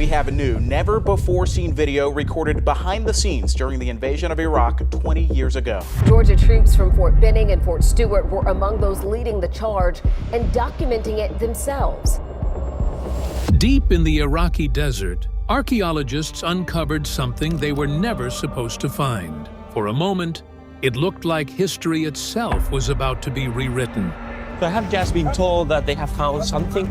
have a new, never-before-seen video recorded behind the scenes during the invasion of Iraq 20 years ago. Georgia troops from Fort Benning and Fort Stewart were among those leading the charge and documenting it themselves. Deep in the Iraqi desert, archaeologists uncovered something they were never supposed to find. For a moment, it looked like history itself was about to be rewritten. They have just been told that they have found something.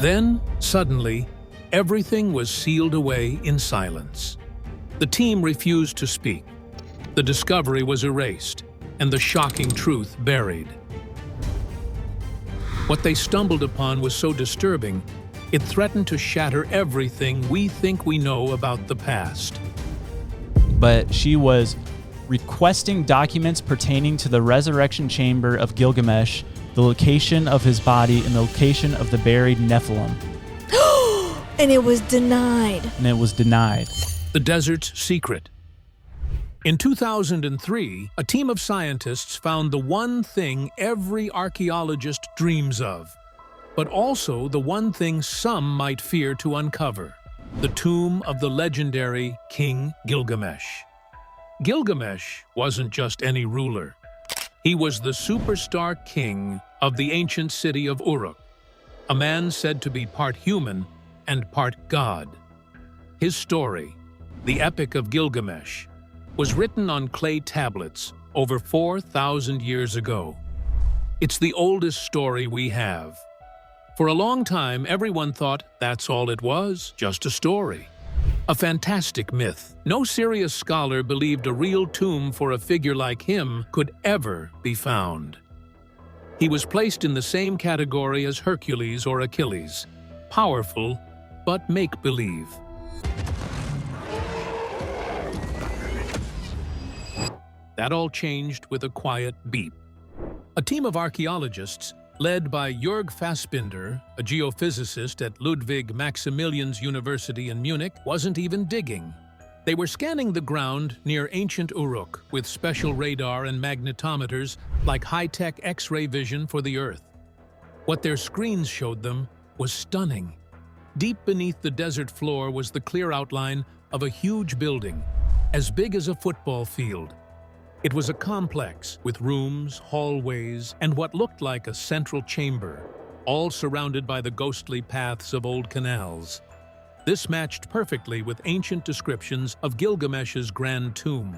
Then, suddenly, everything was sealed away in silence. The team refused to speak. The discovery was erased, and the shocking truth buried. What they stumbled upon was so disturbing, it threatened to shatter everything we think we know about the past. But she was requesting documents pertaining to the resurrection chamber of Gilgamesh, the location of his body, and the location of the buried Nephilim. And it was denied. The desert's secret. In 2003, a team of scientists found the one thing every archaeologist dreams of, but also the one thing some might fear to uncover: the tomb of the legendary King Gilgamesh. Gilgamesh wasn't just any ruler. He was the superstar king of the ancient city of Uruk, a man said to be part human and part god. His story, the Epic of Gilgamesh, was written on clay tablets over 4,000 years ago. It's the oldest story we have. For a long time, everyone thought that's all it was, just a story. A fantastic myth. No serious scholar believed a real tomb for a figure like him could ever be found. He was placed in the same category as Hercules or Achilles, powerful but make-believe. That all changed with a quiet beep. A team of archaeologists, led by Jörg Fassbinder, a geophysicist at Ludwig Maximilians University in Munich, wasn't even digging. They were scanning the ground near ancient Uruk with special radar and magnetometers like high-tech X-ray vision for the Earth. What their screens showed them was stunning. Deep beneath the desert floor was the clear outline of a huge building, as big as a football field. It was a complex with rooms, hallways, and what looked like a central chamber, all surrounded by the ghostly paths of old canals. This matched perfectly with ancient descriptions of Gilgamesh's grand tomb.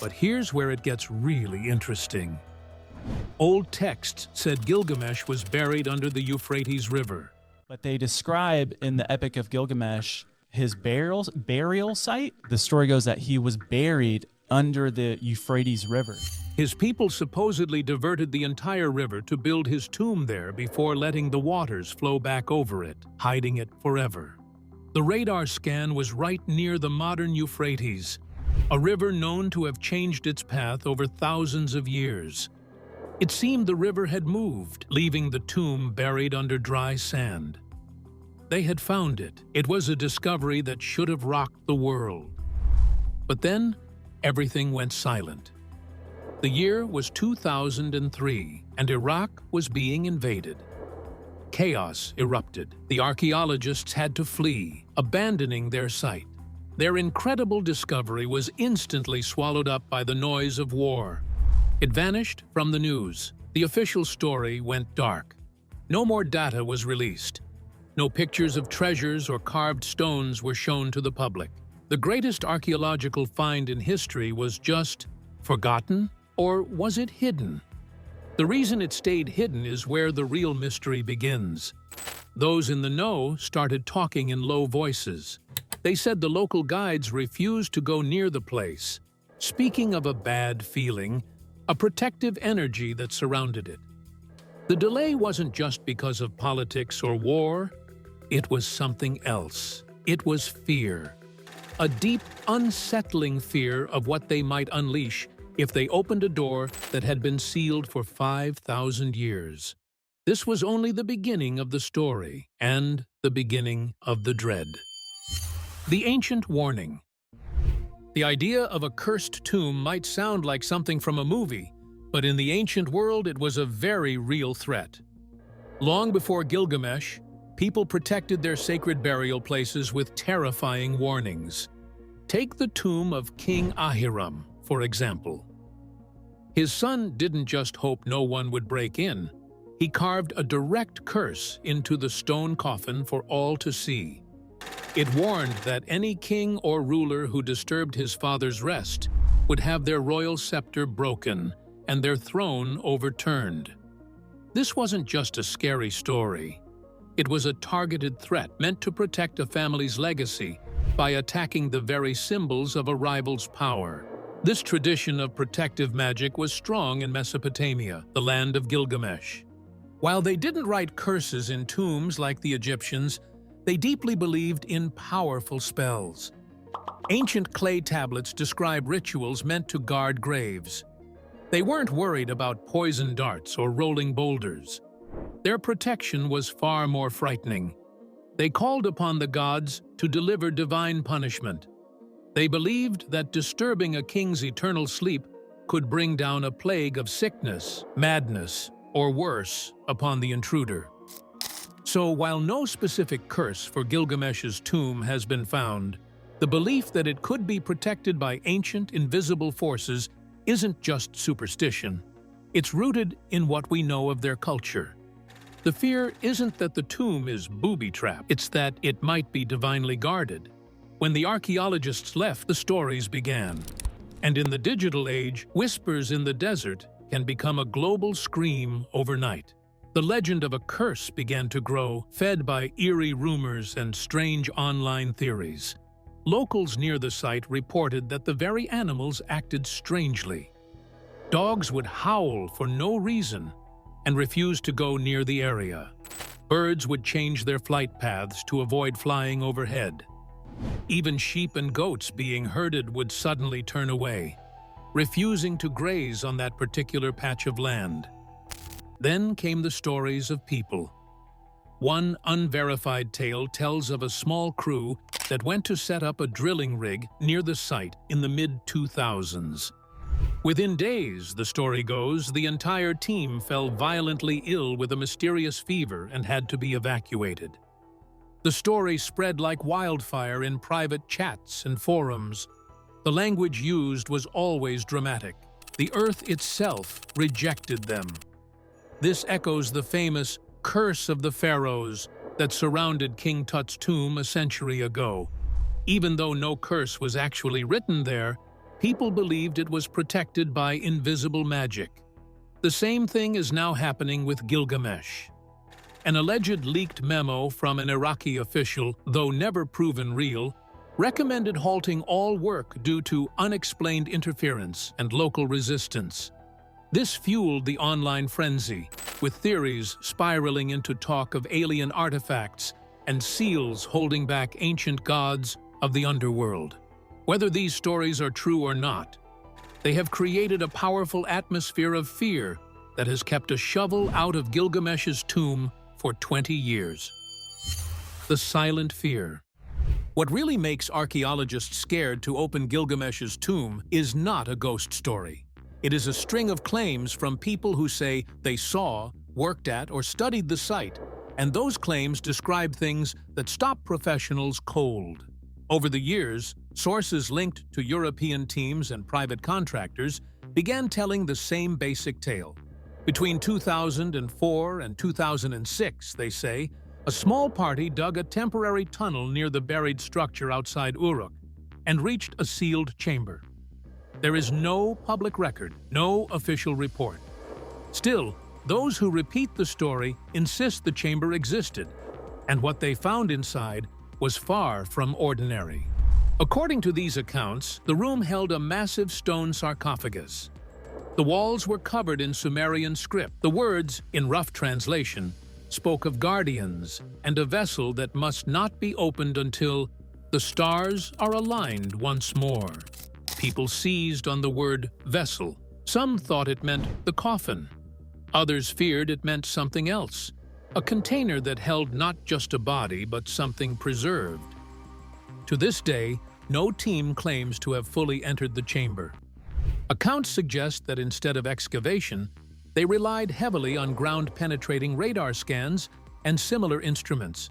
But here's where it gets really interesting. Old texts said Gilgamesh was buried under the Euphrates River. But they describe in the Epic of Gilgamesh his burial site. The story goes that he was buried under the Euphrates River. His people supposedly diverted the entire river to build his tomb there before letting the waters flow back over it, hiding it forever. The radar scan was right near the modern Euphrates, a river known to have changed its path over thousands of years. It seemed the river had moved, leaving the tomb buried under dry sand. They had found it. It was a discovery that should have rocked the world. But then, everything went silent. The year was 2003, and Iraq was being invaded. Chaos erupted. The archaeologists had to flee, abandoning their site. Their incredible discovery was instantly swallowed up by the noise of war. It vanished from the news. The official story went dark. No more data was released. No pictures of treasures or carved stones were shown to the public. The greatest archaeological find in history was just forgotten, or was it hidden? The reason it stayed hidden is where the real mystery begins. Those in the know started talking in low voices. They said the local guides refused to go near the place, speaking of a bad feeling, a protective energy that surrounded it. The delay wasn't just because of politics or war. It was something else. It was fear. A deep, unsettling fear of what they might unleash if they opened a door that had been sealed for 5,000 years. This was only the beginning of the story and the beginning of the dread. The ancient warning. The idea of a cursed tomb might sound like something from a movie, but in the ancient world it was a very real threat. Long before Gilgamesh, people protected their sacred burial places with terrifying warnings. Take the tomb of King Ahiram, for example. His son didn't just hope no one would break in. He carved a direct curse into the stone coffin for all to see. It warned that any king or ruler who disturbed his father's rest would have their royal scepter broken and their throne overturned. This wasn't just a scary story. It was a targeted threat meant to protect a family's legacy by attacking the very symbols of a rival's power. This tradition of protective magic was strong in Mesopotamia, the land of Gilgamesh. While they didn't write curses in tombs like the Egyptians, they deeply believed in powerful spells. Ancient clay tablets describe rituals meant to guard graves. They weren't worried about poison darts or rolling boulders. Their protection was far more frightening. They called upon the gods to deliver divine punishment. They believed that disturbing a king's eternal sleep could bring down a plague of sickness, madness, or worse upon the intruder. So while no specific curse for Gilgamesh's tomb has been found, the belief that it could be protected by ancient, invisible forces isn't just superstition. It's rooted in what we know of their culture. The fear isn't that the tomb is booby-trapped, it's that it might be divinely guarded. When the archaeologists left, the stories began. And in the digital age, whispers in the desert can become a global scream overnight. The legend of a curse began to grow, fed by eerie rumors and strange online theories. Locals near the site reported that the very animals acted strangely. Dogs would howl for no reason and refuse to go near the area. Birds would change their flight paths to avoid flying overhead. Even sheep and goats being herded would suddenly turn away, refusing to graze on that particular patch of land. Then came the stories of people. One unverified tale tells of a small crew that went to set up a drilling rig near the site in the mid-2000s. Within days, the story goes, the entire team fell violently ill with a mysterious fever and had to be evacuated. The story spread like wildfire in private chats and forums. The language used was always dramatic. The earth itself rejected them. This echoes the famous curse of the pharaohs that surrounded King Tut's tomb a century ago. Even though no curse was actually written there, people believed it was protected by invisible magic. The same thing is now happening with Gilgamesh. An alleged leaked memo from an Iraqi official, though never proven real, recommended halting all work due to unexplained interference and local resistance. This fueled the online frenzy, with theories spiraling into talk of alien artifacts and seals holding back ancient gods of the underworld. Whether these stories are true or not, they have created a powerful atmosphere of fear that has kept a shovel out of Gilgamesh's tomb for 20 years. The silent fear. What really makes archaeologists scared to open Gilgamesh's tomb is not a ghost story. It is a string of claims from people who say they saw, worked at, or studied the site, and those claims describe things that stop professionals cold. Over the years, sources linked to European teams and private contractors began telling the same basic tale. Between 2004 and 2006, they say, a small party dug a temporary tunnel near the buried structure outside Uruk and reached a sealed chamber. There is no public record, no official report. Still, those who repeat the story insist the chamber existed, and what they found inside was far from ordinary. According to these accounts, the room held a massive stone sarcophagus. The walls were covered in Sumerian script. The words, in rough translation, spoke of guardians and a vessel that must not be opened until the stars are aligned once more. People seized on the word vessel. Some thought it meant the coffin. Others feared it meant something else, a container that held not just a body but something preserved. To this day, no team claims to have fully entered the chamber. Accounts suggest that instead of excavation, they relied heavily on ground-penetrating radar scans and similar instruments,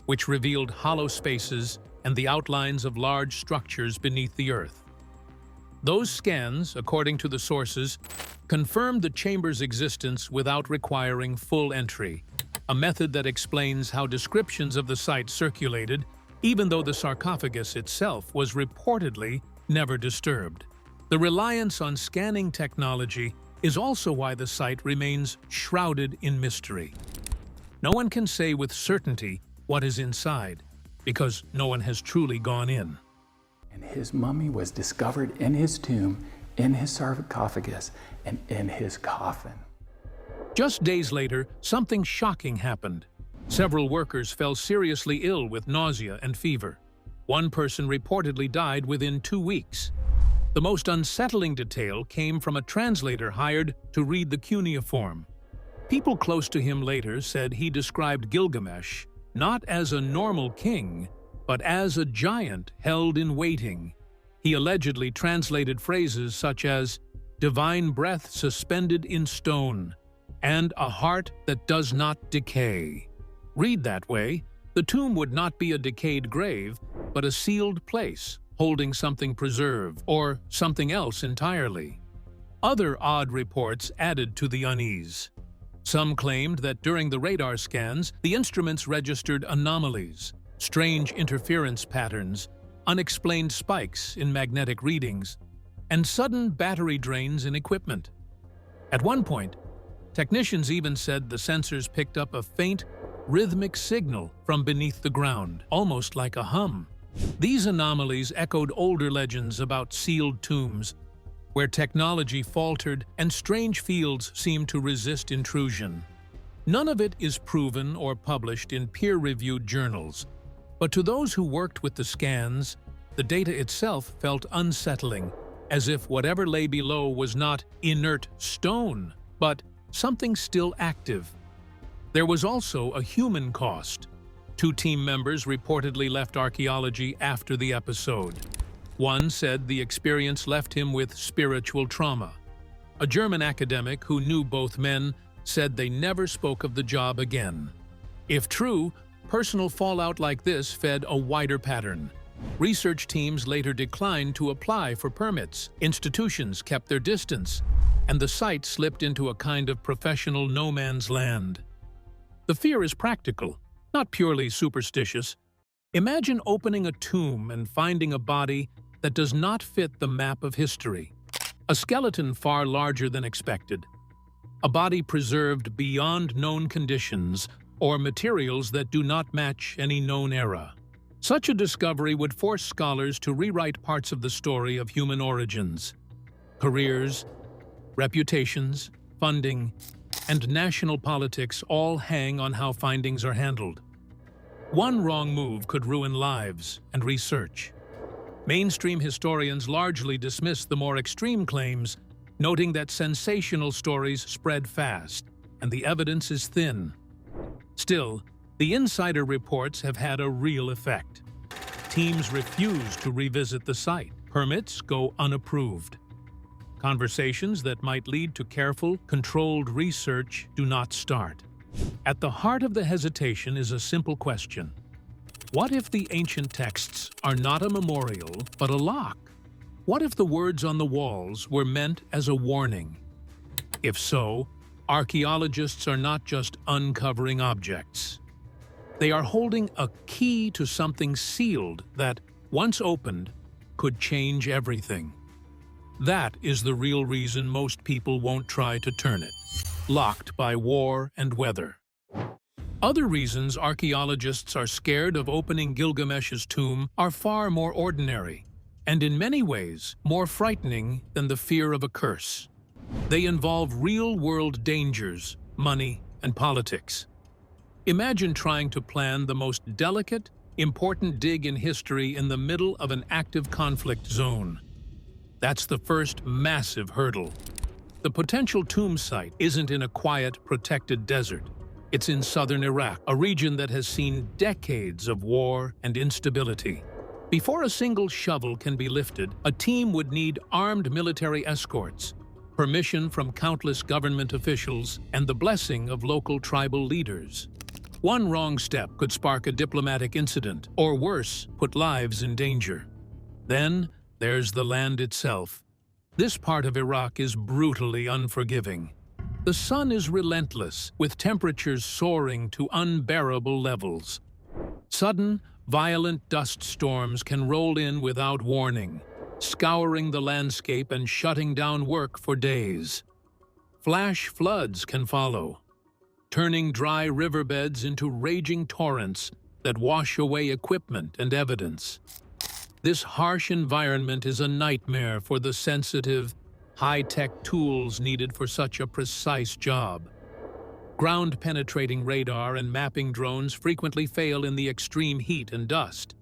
which revealed hollow spaces and the outlines of large structures beneath the earth. Those scans, according to the sources, confirmed the chamber's existence without requiring full entry, a method that explains how descriptions of the site circulated, even though the sarcophagus itself was reportedly never disturbed. The reliance on scanning technology is also why the site remains shrouded in mystery. No one can say with certainty what is inside, because no one has truly gone in. And his mummy was discovered in his tomb, in his sarcophagus, and in his coffin. Just days later, something shocking happened. Several workers fell seriously ill with nausea and fever. One person reportedly died within 2 weeks. The most unsettling detail came from a translator hired to read the cuneiform. People close to him later said he described Gilgamesh not as a normal king, but as a giant held in waiting. He allegedly translated phrases such as divine breath suspended in stone and a heart that does not decay. Read that way, the tomb would not be a decayed grave, but a sealed place holding something preserved or something else entirely. Other odd reports added to the unease. Some claimed that during the radar scans, the instruments registered anomalies, strange interference patterns, unexplained spikes in magnetic readings, and sudden battery drains in equipment. At one point, technicians even said the sensors picked up a faint, rhythmic signal from beneath the ground, almost like a hum. These anomalies echoed older legends about sealed tombs, where technology faltered and strange fields seemed to resist intrusion. None of it is proven or published in peer-reviewed journals, but to those who worked with the scans, the data itself felt unsettling, as if whatever lay below was not inert stone, but something still active. There was also a human cost. 2 team members reportedly left archaeology after the episode. One said the experience left him with spiritual trauma. A German academic who knew both men said they never spoke of the job again. If true, personal fallout like this fed a wider pattern. Research teams later declined to apply for permits, institutions kept their distance, and the site slipped into a kind of professional no man's land. The fear is practical, not purely superstitious. Imagine opening a tomb and finding a body that does not fit the map of history. A skeleton far larger than expected. A body preserved beyond known conditions or materials that do not match any known era. Such a discovery would force scholars to rewrite parts of the story of human origins. Careers, reputations, funding, and national politics all hang on how findings are handled. One wrong move could ruin lives and research. Mainstream historians largely dismiss the more extreme claims, noting that sensational stories spread fast and the evidence is thin. Still, the insider reports have had a real effect. Teams refuse to revisit the site. Permits go unapproved. Conversations that might lead to careful, controlled research do not start. At the heart of the hesitation is a simple question. What if the ancient texts are not a memorial, but a lock? What if the words on the walls were meant as a warning? If so, archaeologists are not just uncovering objects. They are holding a key to something sealed that, once opened, could change everything. That is the real reason most people won't try to turn it. Locked by war and weather. Other reasons archaeologists are scared of opening Gilgamesh's tomb are far more ordinary, and in many ways more frightening than the fear of a curse. They involve real-world dangers, money, and politics. Imagine trying to plan the most delicate, important dig in history in the middle of an active conflict zone. That's the first massive hurdle. The potential tomb site isn't in a quiet, protected desert. It's in southern Iraq, a region that has seen decades of war and instability. Before a single shovel can be lifted, a team would need armed military escorts, permission from countless government officials, and the blessing of local tribal leaders. One wrong step could spark a diplomatic incident, or worse, put lives in danger. Then, there's the land itself. This part of Iraq is brutally unforgiving. The sun is relentless, with temperatures soaring to unbearable levels. Sudden, violent dust storms can roll in without warning, scouring the landscape and shutting down work for days. Flash floods can follow, turning dry riverbeds into raging torrents that wash away equipment and evidence. This harsh environment is a nightmare for the sensitive, high-tech tools needed for such a precise job. Ground-penetrating radar and mapping drones frequently fail in the extreme heat and dust.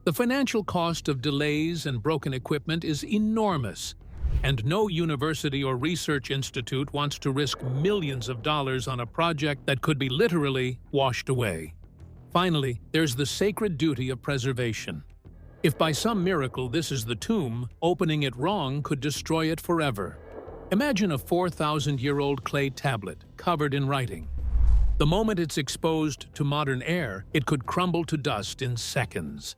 The financial cost of delays and broken equipment is enormous, and no university or research institute wants to risk millions of dollars on a project that could be literally washed away. Finally, there's the sacred duty of preservation. If by some miracle this is the tomb, opening it wrong could destroy it forever. Imagine a 4,000-year-old clay tablet covered in writing. The moment it's exposed to modern air, it could crumble to dust in seconds.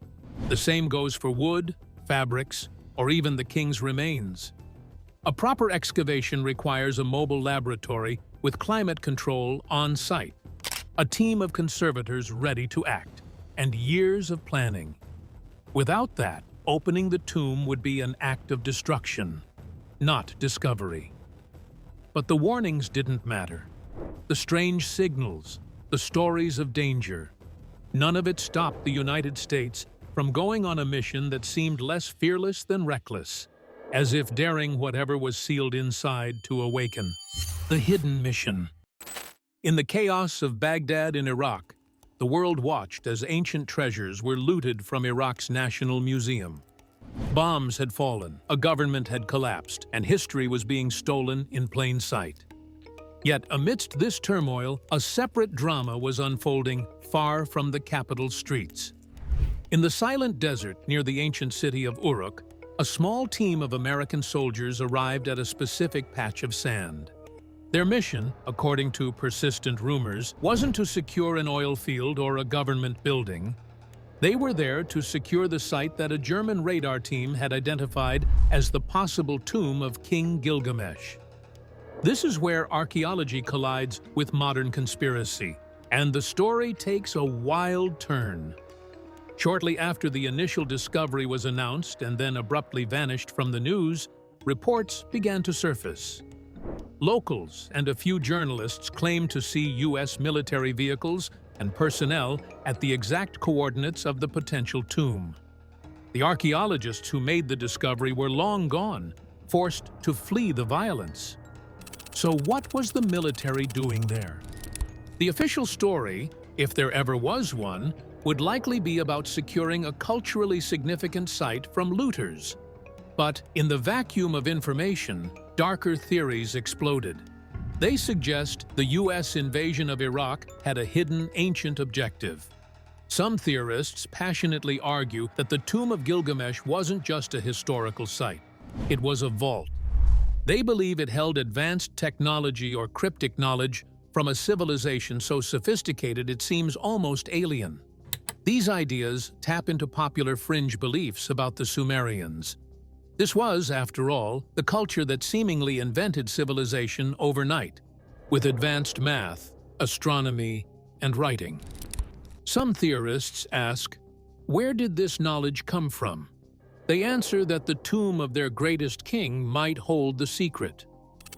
The same goes for wood, fabrics, or even the king's remains. A proper excavation requires a mobile laboratory with climate control on site, a team of conservators ready to act, and years of planning. Without that, opening the tomb would be an act of destruction, not discovery. But the warnings didn't matter. The strange signals, the stories of danger, none of it stopped the United States from going on a mission that seemed less fearless than reckless, as if daring whatever was sealed inside to awaken. The hidden mission. In the chaos of Baghdad in Iraq, the world watched as ancient treasures were looted from Iraq's National Museum. Bombs had fallen, a government had collapsed, and history was being stolen in plain sight. Yet amidst this turmoil, a separate drama was unfolding far from the capital streets. In the silent desert near the ancient city of Uruk, a small team of American soldiers arrived at a specific patch of sand. Their mission, according to persistent rumors, wasn't to secure an oil field or a government building. They were there to secure the site that a German radar team had identified as the possible tomb of King Gilgamesh. This is where archaeology collides with modern conspiracy, and the story takes a wild turn. Shortly after the initial discovery was announced and then abruptly vanished from the news, reports began to surface. Locals and a few journalists claimed to see U.S. military vehicles and personnel at the exact coordinates of the potential tomb. The archaeologists who made the discovery were long gone, forced to flee the violence. So what was the military doing there? The official story, if there ever was one, would likely be about securing a culturally significant site from looters. But in the vacuum of information, darker theories exploded. They suggest the U.S. invasion of Iraq had a hidden ancient objective. Some theorists passionately argue that the tomb of Gilgamesh wasn't just a historical site. It was a vault. They believe it held advanced technology or cryptic knowledge from a civilization so sophisticated it seems almost alien. These ideas tap into popular fringe beliefs about the Sumerians. This was, after all, the culture that seemingly invented civilization overnight, with advanced math, astronomy, and writing. Some theorists ask, where did this knowledge come from? They answer that the tomb of their greatest king might hold the secret.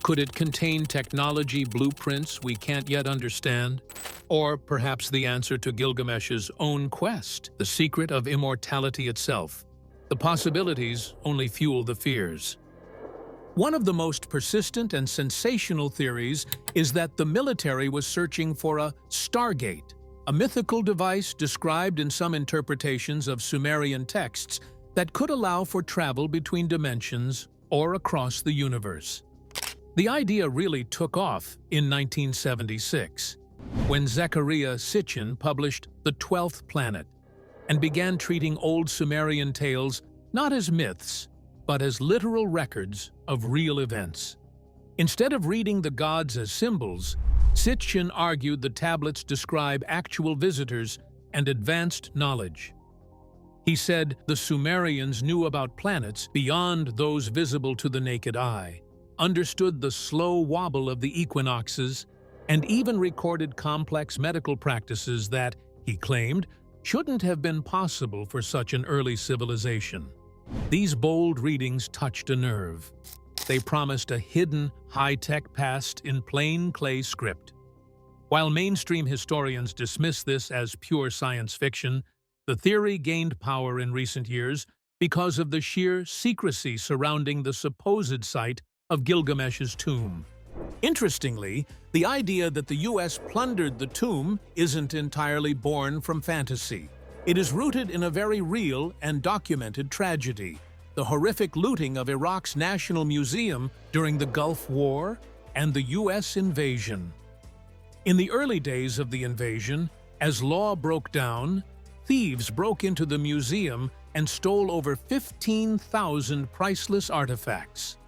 Could it contain technology blueprints we can't yet understand? Or perhaps the answer to Gilgamesh's own quest, the secret of immortality itself. The possibilities only fuel the fears. One of the most persistent and sensational theories is that the military was searching for a Stargate, a mythical device described in some interpretations of Sumerian texts that could allow for travel between dimensions or across the universe. The idea really took off in 1976, when Zecharia Sitchin published The 12th Planet and began treating old Sumerian tales not as myths, but as literal records of real events. Instead of reading the gods as symbols, Sitchin argued the tablets describe actual visitors and advanced knowledge. He said the Sumerians knew about planets beyond those visible to the naked eye, understood the slow wobble of the equinoxes, and even recorded complex medical practices that, he claimed, shouldn't have been possible for such an early civilization. These bold readings touched a nerve. They promised a hidden, high-tech past in plain clay script. While mainstream historians dismiss this as pure science fiction, the theory gained power in recent years because of the sheer secrecy surrounding the supposed site of Gilgamesh's tomb. Interestingly, the idea that the U.S. plundered the tomb isn't entirely born from fantasy. It is rooted in a very real and documented tragedy: the horrific looting of Iraq's National Museum during the Gulf War and the U.S. invasion. In the early days of the invasion, as law broke down, thieves broke into the museum and stole over 15,000 priceless artifacts,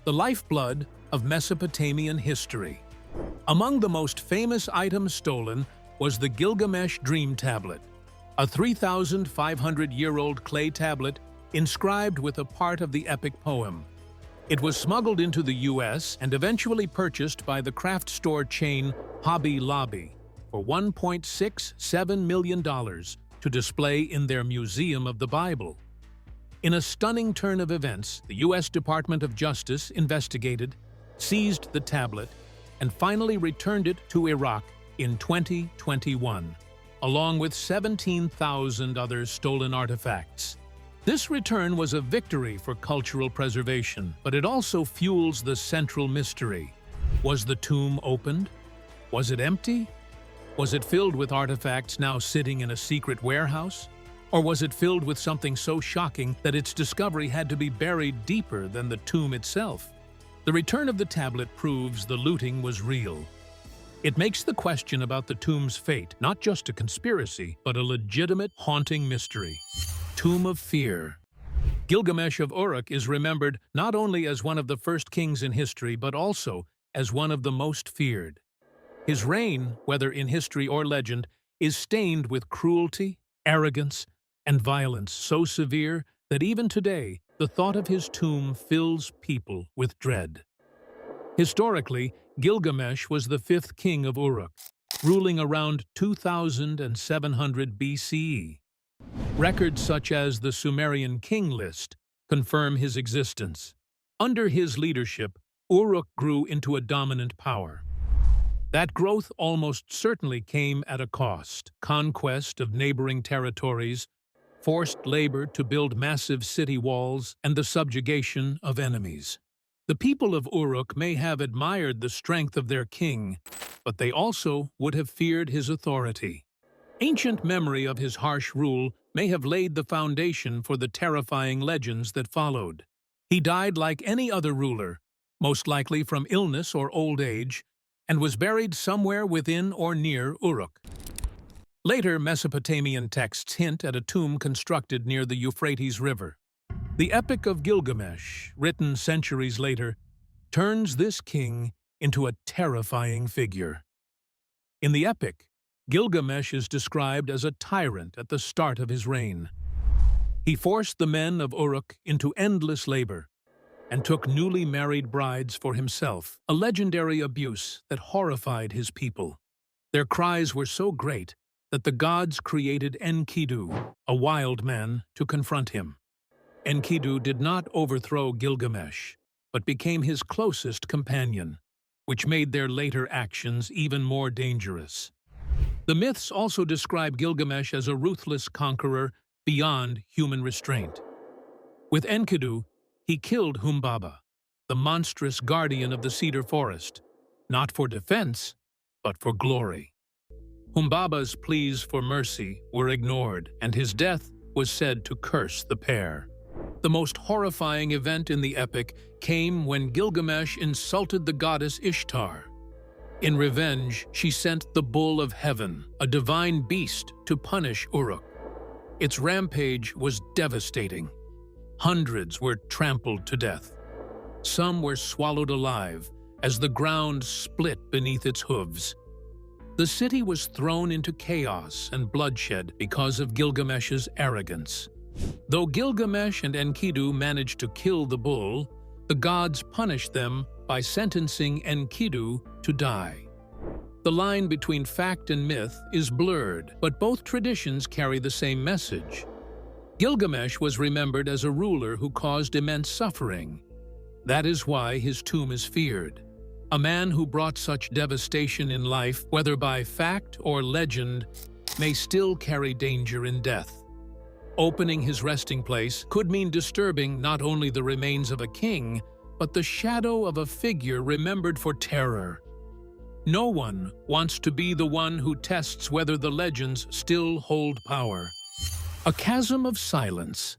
the lifeblood of Mesopotamian history. Among the most famous items stolen was the Gilgamesh Dream Tablet, a 3,500-year-old clay tablet inscribed with a part of the epic poem. It was smuggled into the U.S. and eventually purchased by the craft store chain Hobby Lobby for $1.67 million to display in their Museum of the Bible. In a stunning turn of events, the U.S. Department of Justice investigated, seized the tablet, and finally returned it to Iraq in 2021, along with 17,000 other stolen artifacts. This return was a victory for cultural preservation, but it also fuels the central mystery. Was the tomb opened? Was it empty? Was it filled with artifacts now sitting in a secret warehouse? Or was it filled with something so shocking that its discovery had to be buried deeper than the tomb itself? The return of the tablet proves the looting was real. It makes the question about the tomb's fate not just a conspiracy, but a legitimate, haunting mystery. Tomb of Fear. Gilgamesh of Uruk is remembered not only as one of the first kings in history, but also as one of the most feared. His reign, whether in history or legend, is stained with cruelty, arrogance, and violence so severe that even today, the thought of his tomb fills people with dread. Historically, Gilgamesh was the fifth king of Uruk, ruling around 2700 BCE. Records such as the Sumerian king list confirm his existence. Under his leadership, Uruk grew into a dominant power. That growth almost certainly came at a cost: conquest of neighboring territories, forced labor to build massive city walls, and the subjugation of enemies. The people of Uruk may have admired the strength of their king, but they also would have feared his authority. Ancient memory of his harsh rule may have laid the foundation for the terrifying legends that followed. He died like any other ruler, most likely from illness or old age, and was buried somewhere within or near Uruk. Later Mesopotamian texts hint at a tomb constructed near the Euphrates River. The Epic of Gilgamesh, written centuries later, turns this king into a terrifying figure. In the epic, Gilgamesh is described as a tyrant at the start of his reign. He forced the men of Uruk into endless labor and took newly married brides for himself, a legendary abuse that horrified his people. Their cries were so great that the gods created Enkidu, a wild man, to confront him. Enkidu did not overthrow Gilgamesh, but became his closest companion, which made their later actions even more dangerous. The myths also describe Gilgamesh as a ruthless conqueror beyond human restraint. With Enkidu, he killed Humbaba, the monstrous guardian of the cedar forest, not for defense, but for glory. Humbaba's pleas for mercy were ignored, and his death was said to curse the pair. The most horrifying event in the epic came when Gilgamesh insulted the goddess Ishtar. In revenge, she sent the Bull of Heaven, a divine beast, to punish Uruk. Its rampage was devastating. Hundreds were trampled to death. Some were swallowed alive, as the ground split beneath its hooves. The city was thrown into chaos and bloodshed because of Gilgamesh's arrogance. Though Gilgamesh and Enkidu managed to kill the bull, the gods punished them by sentencing Enkidu to die. The line between fact and myth is blurred, but both traditions carry the same message. Gilgamesh was remembered as a ruler who caused immense suffering. That is why his tomb is feared. A man who brought such devastation in life, whether by fact or legend, may still carry danger in death. Opening his resting place could mean disturbing not only the remains of a king, but the shadow of a figure remembered for terror. No one wants to be the one who tests whether the legends still hold power. A chasm of silence.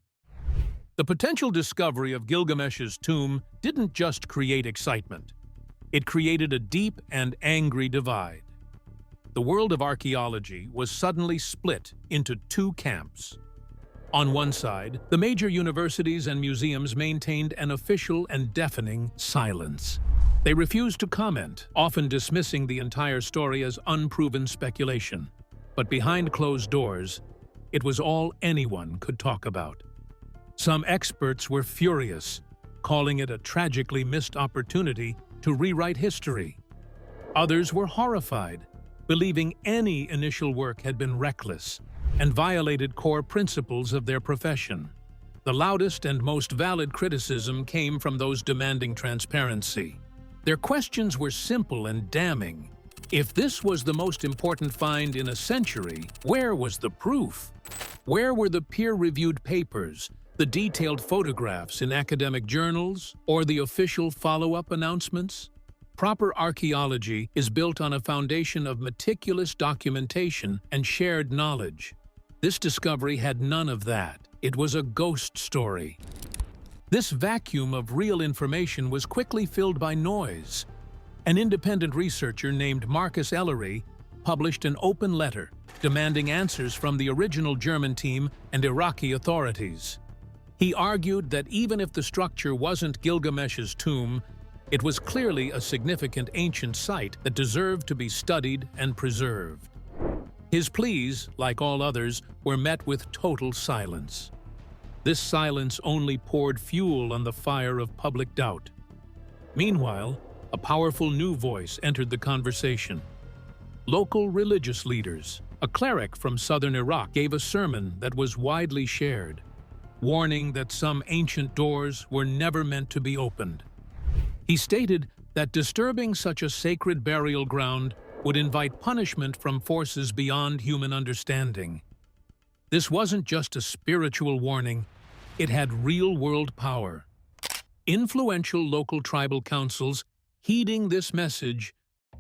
The potential discovery of Gilgamesh's tomb didn't just create excitement. It created a deep and angry divide. The world of archaeology was suddenly split into two camps. On one side, the major universities and museums maintained an official and deafening silence. They refused to comment, often dismissing the entire story as unproven speculation. But behind closed doors, it was all anyone could talk about. Some experts were furious, calling it a tragically missed opportunity to rewrite history. Others were horrified, believing any initial work had been reckless and violated core principles of their profession. The loudest and most valid criticism came from those demanding transparency. Their questions were simple and damning. If this was the most important find in a century, where was the proof? Where were the peer-reviewed papers, the detailed photographs in academic journals, or the official follow-up announcements? Proper archaeology is built on a foundation of meticulous documentation and shared knowledge. This discovery had none of that. It was a ghost story. This vacuum of real information was quickly filled by noise. An independent researcher named Marcus Ellery published an open letter demanding answers from the original German team and Iraqi authorities. He argued that even if the structure wasn't Gilgamesh's tomb, it was clearly a significant ancient site that deserved to be studied and preserved. His pleas, like all others, were met with total silence. This silence only poured fuel on the fire of public doubt. Meanwhile, a powerful new voice entered the conversation. Local religious leaders, a cleric from southern Iraq, gave a sermon that was widely shared, warning that some ancient doors were never meant to be opened. He stated that disturbing such a sacred burial ground would invite punishment from forces beyond human understanding. This wasn't just a spiritual warning, it had real-world power. Influential local tribal councils, heeding this message,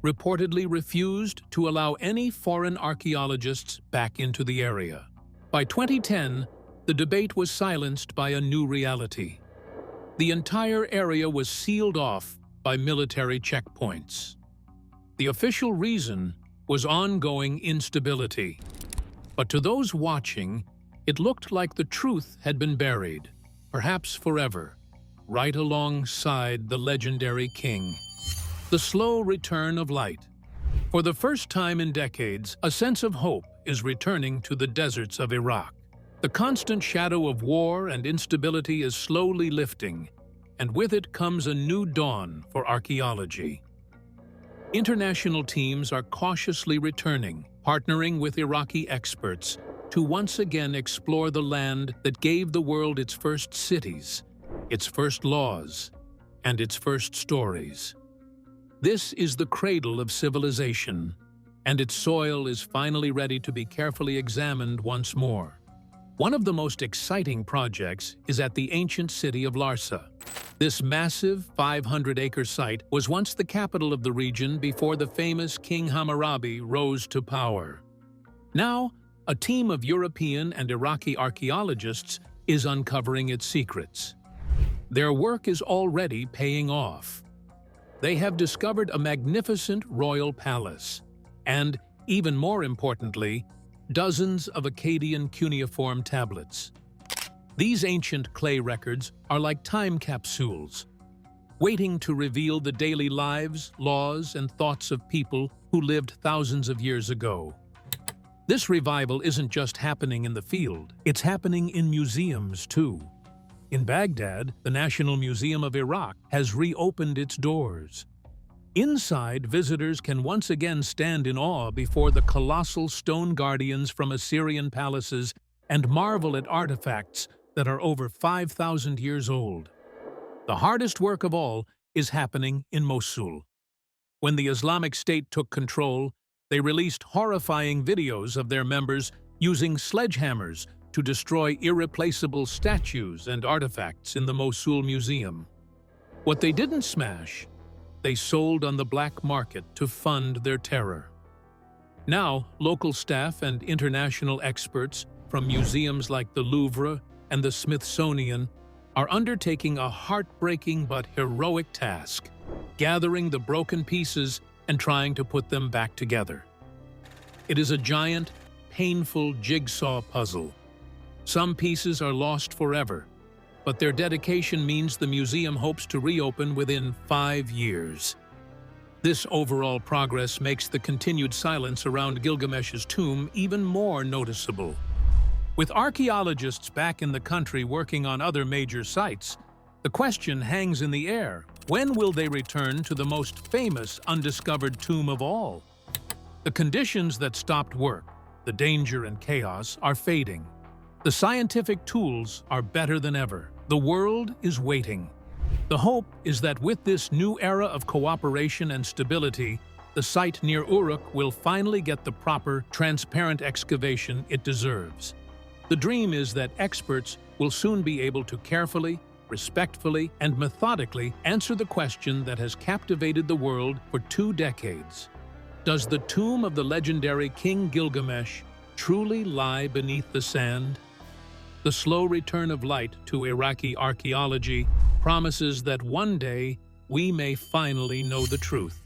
reportedly refused to allow any foreign archaeologists back into the area. By 2010, the debate was silenced by a new reality. The entire area was sealed off by military checkpoints. The official reason was ongoing instability. But to those watching, it looked like the truth had been buried, perhaps forever, right alongside the legendary king. The slow return of light. For the first time in decades, a sense of hope is returning to the deserts of Iraq. The constant shadow of war and instability is slowly lifting, and with it comes a new dawn for archaeology. International teams are cautiously returning, partnering with Iraqi experts to once again explore the land that gave the world its first cities, its first laws, and its first stories. This is the cradle of civilization, and its soil is finally ready to be carefully examined once more. One of the most exciting projects is at the ancient city of Larsa. This massive 500-acre site was once the capital of the region before the famous King Hammurabi rose to power. Now, a team of European and Iraqi archaeologists is uncovering its secrets. Their work is already paying off. They have discovered a magnificent royal palace and, even more importantly, dozens of Akkadian cuneiform tablets. These ancient clay records are like time capsules. waiting to reveal the daily lives, laws, and thoughts of people who lived thousands of years ago. This revival isn't just happening in the field, it's happening in museums too. In Baghdad, the National Museum of Iraq has reopened its doors. Inside, visitors can once again stand in awe before the colossal stone guardians from Assyrian palaces and marvel at artifacts that are over 5,000 years old. The hardest work of all is happening in Mosul. When the Islamic State took control, they released horrifying videos of their members using sledgehammers to destroy irreplaceable statues and artifacts in the Mosul Museum. What they didn't smash, they sold on the black market to fund their terror. Now, local staff and international experts from museums like the Louvre and the Smithsonian are undertaking a heartbreaking but heroic task, gathering the broken pieces and trying to put them back together. It is a giant, painful jigsaw puzzle. Some pieces are lost forever, but their dedication means the museum hopes to reopen within 5 years. This overall progress makes the continued silence around Gilgamesh's tomb even more noticeable. With archaeologists back in the country working on other major sites, the question hangs in the air: when will they return to the most famous undiscovered tomb of all? The conditions that stopped work, the danger and chaos, are fading. The scientific tools are better than ever. The world is waiting. The hope is that with this new era of cooperation and stability, the site near Uruk will finally get the proper, transparent excavation it deserves. The dream is that experts will soon be able to carefully, respectfully, and methodically answer the question that has captivated the world for 2 decades. Does the tomb of the legendary King Gilgamesh truly lie beneath the sand? The slow return of light to Iraqi archaeology promises that one day we may finally know the truth.